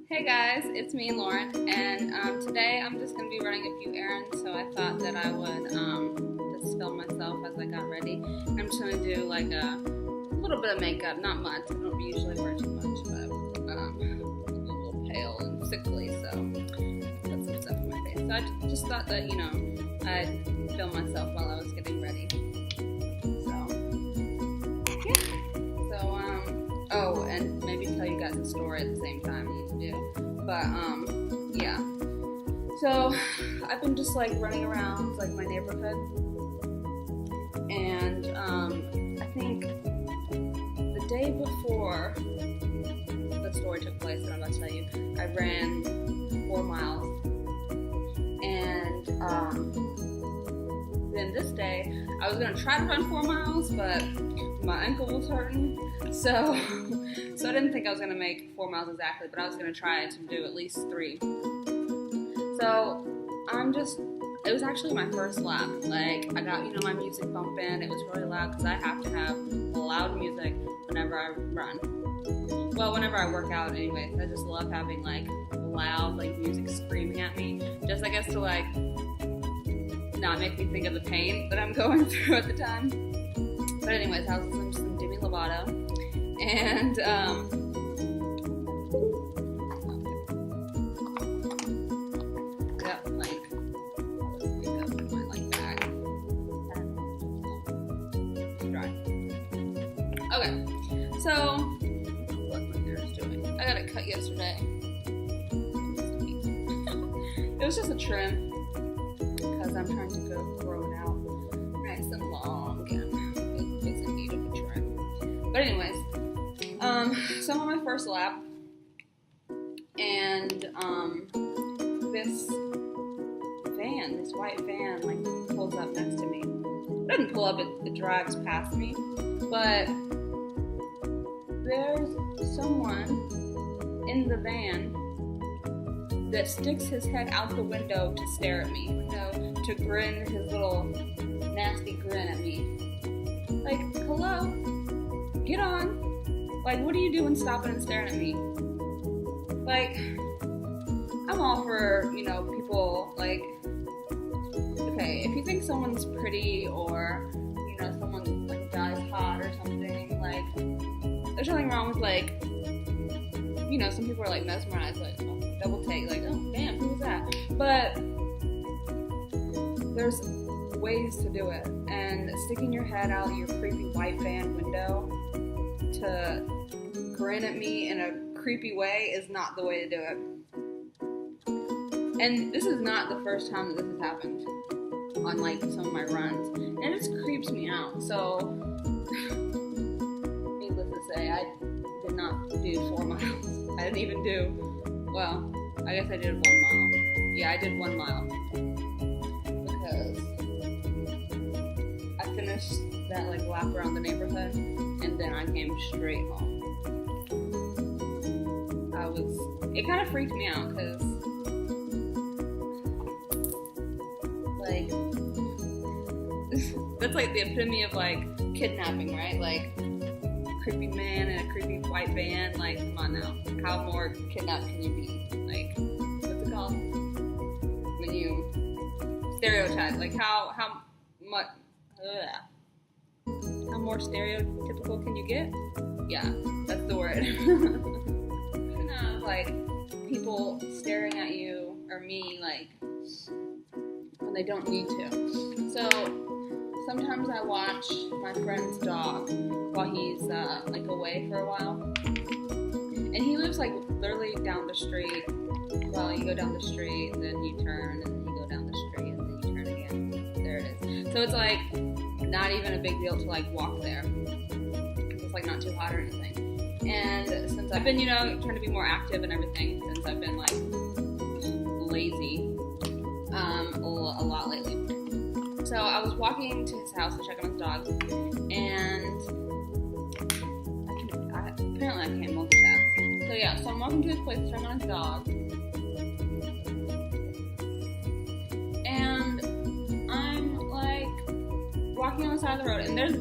Hey guys, it's me, Lauren, and today I'm just going to be running a few errands, so I thought that I would just film myself as I got ready. I'm just going to do like a little bit of makeup, not much. I don't usually wear too much, but I'm a little pale and sickly, so put some stuff on my face. So I just thought that, I'd film myself while I was getting ready. Oh, and maybe tell you guys a story at the same time you do. But, yeah. So, I've been just, running around, my neighborhood. And, I think the day before the story took place that I'm about to tell you, I ran 4 miles. And, then this day, I was going to try to run 4 miles, but my ankle was hurting. So I didn't think I was going to make 4 miles exactly, but I was going to try to do at least 3. So it was actually my first lap. I got, my music bumping. It was really loud because I have to have loud music whenever I run. Well, whenever I work out anyways. I just love having, loud, music screaming at me. Just, I guess, to, not make me think of the pain that I'm going through at the time. But anyways, I was listening to some Demi Lovato, and got makeup in my bag. Dry. Okay, so what my hair is doing? I got it cut yesterday. It was just a trim because I'm trying to grow it out nice and long and. But anyways, so I'm on my first lap, and this white van, pulls up next to me. It doesn't pull up, it drives past me, but there's someone in the van that sticks his head out the window to stare at me, to grin his little nasty grin at me. Hello? Get on. What are you doing stopping and staring at me? I'm all for, people, okay, if you think someone's pretty or, someone, guy's hot or something, there's nothing wrong with, some people are, mesmerized, double take, oh, damn, who was that? But there's ways to do it, and sticking your head out your creepy white van window to grin at me in a creepy way is not the way to do it. And this is not the first time that this has happened on some of my runs, and it just creeps me out. So needless to say, I did not do 4 miles. I didn't even I guess I did 1 mile. Yeah, I did 1 mile because I finished that lap around the neighborhood, and then I came straight home. It kind of freaked me out because that's the epitome of kidnapping, right? Creepy man in a creepy white van. Come on now, how more kidnapped can you be? What's it called when you stereotype? How much? How more stereotypical can you get? Yeah, that's the word. People staring at you or me when they don't need to. So sometimes I watch my friend's dog while he's away for a while, and he lives literally down the street. Well, you go down the street, and then you turn, and then you go down the street, and then you turn again. There it is. So it's not even a big deal to walk there. It's not too hot or anything. And since I've been, trying to be more active and everything, since I've been lazy a lot lately. So I was walking to his house to check on his dog, and apparently I can't multitask. So yeah, so I'm walking to his place to check on his dog, and I'm walking on the side of the road, and there's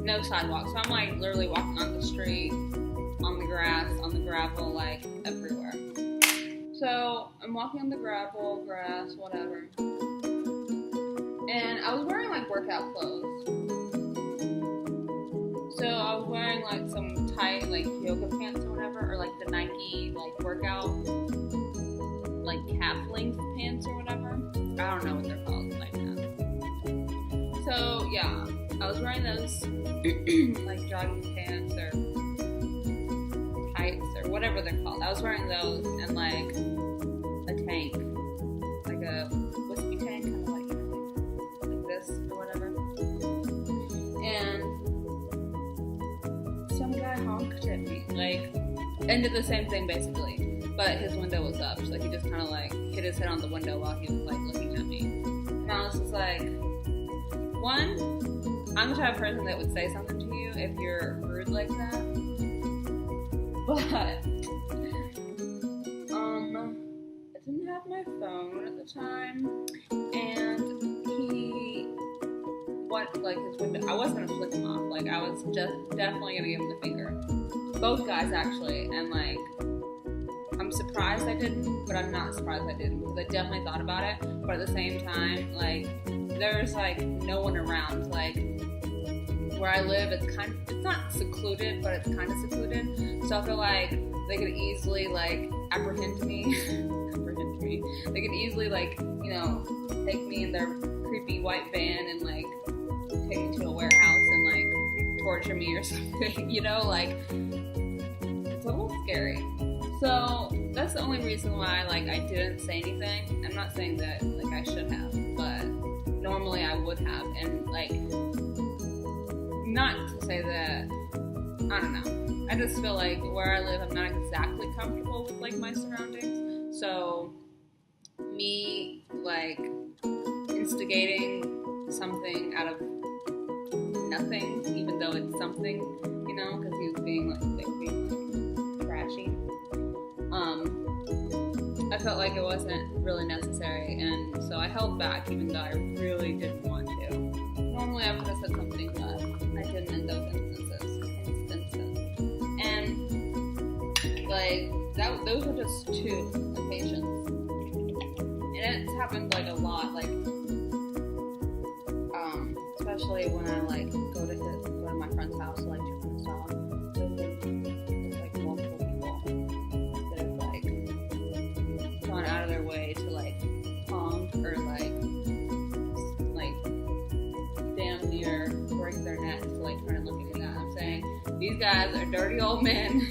no sidewalk. So I'm literally walking on the street, on the grass, on the gravel, walking on the gravel, grass, whatever. And I was wearing like workout clothes. So I was wearing like some tight like yoga pants or whatever, or like the Nike like workout like calf length pants or whatever. I don't know what they're called like that. So yeah, I was wearing those like jogging pants or tights or whatever they're called. I was wearing those and like a tank, like a whiskey tank, kind of like, like this or whatever. And some guy honked at me, like, and did the same thing basically, but his window was up, so like he just kind of like hit his head on the window while he was like looking at me. And I was just like, one, I'm the type of person that would say something to you if you're rude like that, but I didn't have my phone at the time, and like his window, I wasn't gonna flick him off, like I was just definitely gonna give him the finger. Both guys actually, and like I'm surprised I didn't, but I'm not surprised I didn't, because I definitely thought about it, but at the same time, like there's like no one around, like where I live, it's not secluded, but it's kind of secluded, so I feel like they could easily like apprehend me, they could easily like, you know, take me in their creepy white van and like take me to a warehouse and like torture me or something, you know, like it's a little scary. So that's the only reason why like I didn't say anything. I'm not saying that like I should have, but normally I would have, and like not to say that, I don't know, I just feel like where I live I'm not exactly comfortable with like my surroundings, so me like instigating something out of nothing, even though it's something, you know, because he was being like trashy. I felt like it wasn't really necessary, and so I held back, even though I really didn't want to. Normally, I would have said something, but I didn't in those instances. And like those were just 2 occasions, and it's happened like a lot, like. Especially when I like go to my friend's house, like to his dog. There's like multiple people that have like gone out of their way to like honk or like damn near break their necks to like try to look at me. That I'm saying these guys are dirty old men,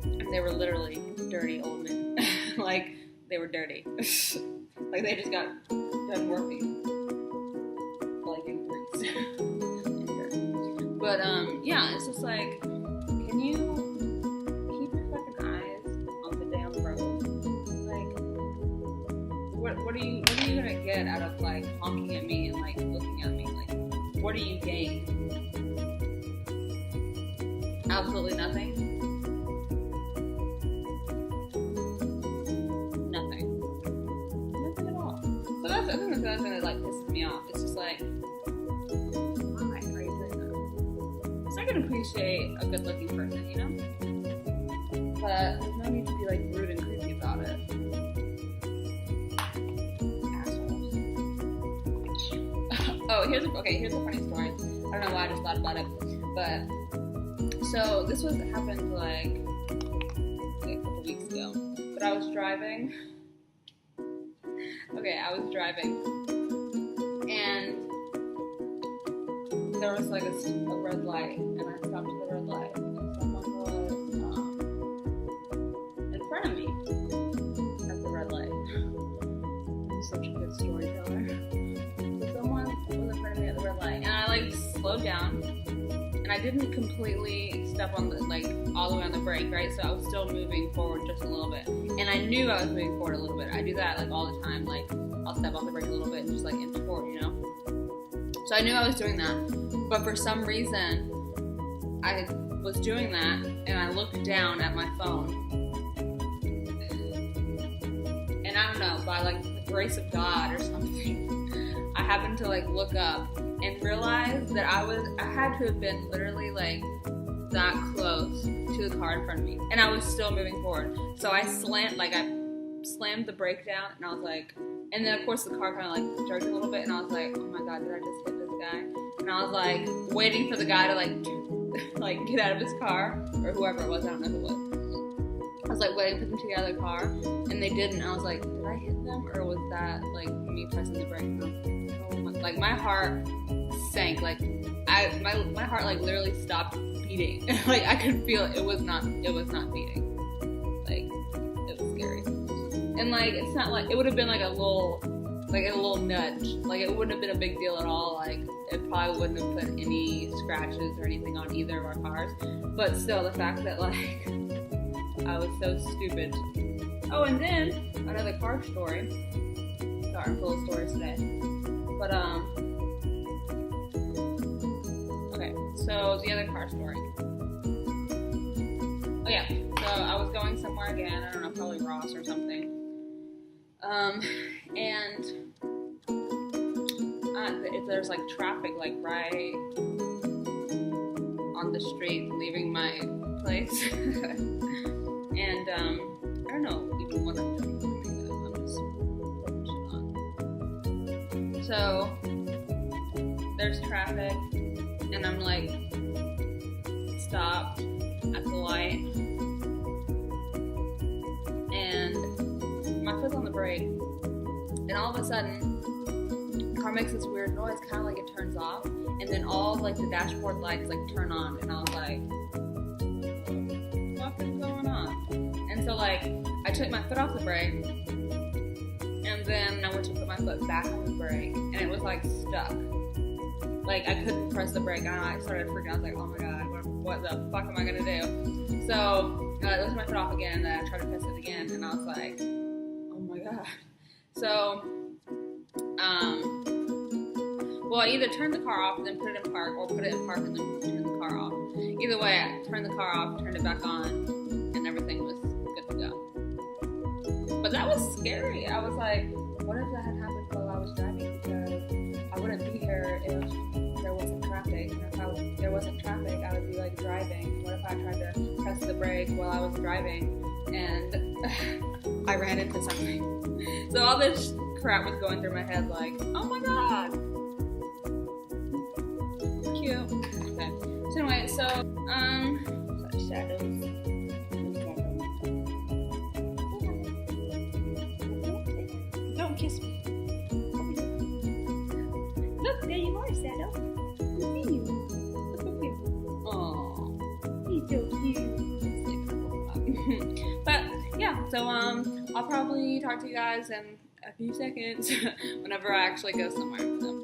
and they were literally dirty old men. Like they were dirty, like they just got done working. But yeah, it's just like, can you keep your fucking eyes on the damn road? Like, what are you gonna get out of like honking at me and like looking at me? Like, what do you gain? Absolutely nothing. Nothing at all. So I think that's the thing that like pisses me off. It's just like, I can appreciate a good-looking person, you know? But there's no need to be like rude and creepy about it. Assholes. Oh, here's a funny story. I don't know why I just thought about it, but so this happened like a couple weeks ago. But I was driving. Okay, I was driving, and there was like a red light, and I stopped at the red light, and someone was in front of me at the red light. I'm such a good storyteller. So someone was in front of me at the red light, and I like slowed down, and I didn't completely step on the like all the way on the brake, right? So I was still moving forward just a little bit, and I knew I was moving forward a little bit. I do that like all the time, like I'll step off the brake a little bit and just like inch forward, you know? So I knew I was doing that. But for some reason, I was doing that, and I looked down at my phone. And I don't know, by like the grace of God or something, I happened to like look up and realize that I had to have been literally like that close to the car in front of me. And I was still moving forward. So I slammed the brake down, and I was like, and then of course the car kind of like jerked a little bit, and I was like, oh my god, did I just hit this guy? And I was like waiting for the guy to like get out of his car, or whoever it was, I don't know who it was. I was like waiting for them to get out of the car, and they didn't. I was like, did I hit them, or was that like me pressing the brake? Like my heart sank. Like my heart like literally stopped beating. Like I could feel it. It was not beating. Like it was scary. And like it's not like it would have been like a little nudge. Like it wouldn't have been a big deal at all. Like it probably wouldn't have put any scratches or anything on either of our cars. But still, the fact that like I was so stupid. Oh, and then another car story. Sorry, I'm full of stories today. But okay. So the other car story. Oh yeah. So I was going somewhere again. I don't know, probably Ross or something. And there's like traffic like right on the street leaving my place. And I don't know even what I'm doing. I'm just putting shit on. So there's traffic, and I'm like stopped at the light, and my foot's on the brake, and all of a sudden the car makes this weird noise, kind of like it turns off, and then all like the dashboard lights like turn on, and I was like, what is going on? And so like I took my foot off the brake, and then I went to put my foot back on the brake, and it was like stuck. Like I couldn't press the brake, and I started freaking out. I was like, oh my god, what the fuck am I gonna do? So I lifted my foot off again, and then I tried to press it again, and I was like, oh my god. So well, I either turned the car off and then put it in park, or put it in park and then turn the car off. Either way, I turned the car off, turned it back on, and everything was good to go. But that was scary. I was like, what if that had happened while I was driving? Because I wouldn't be here if there wasn't traffic. And if there wasn't traffic, I would be like driving. What if I tried to press the brake while I was driving and I ran into something? So all this crap was going through my head like, oh my god. Cute. Okay. So anyway, shadows. Don't kiss me. Look, there you are, Shadow. I see you. Look so cute. Aww. He's so cute. But yeah, so I'll probably talk to you guys in a few seconds whenever I actually go somewhere. So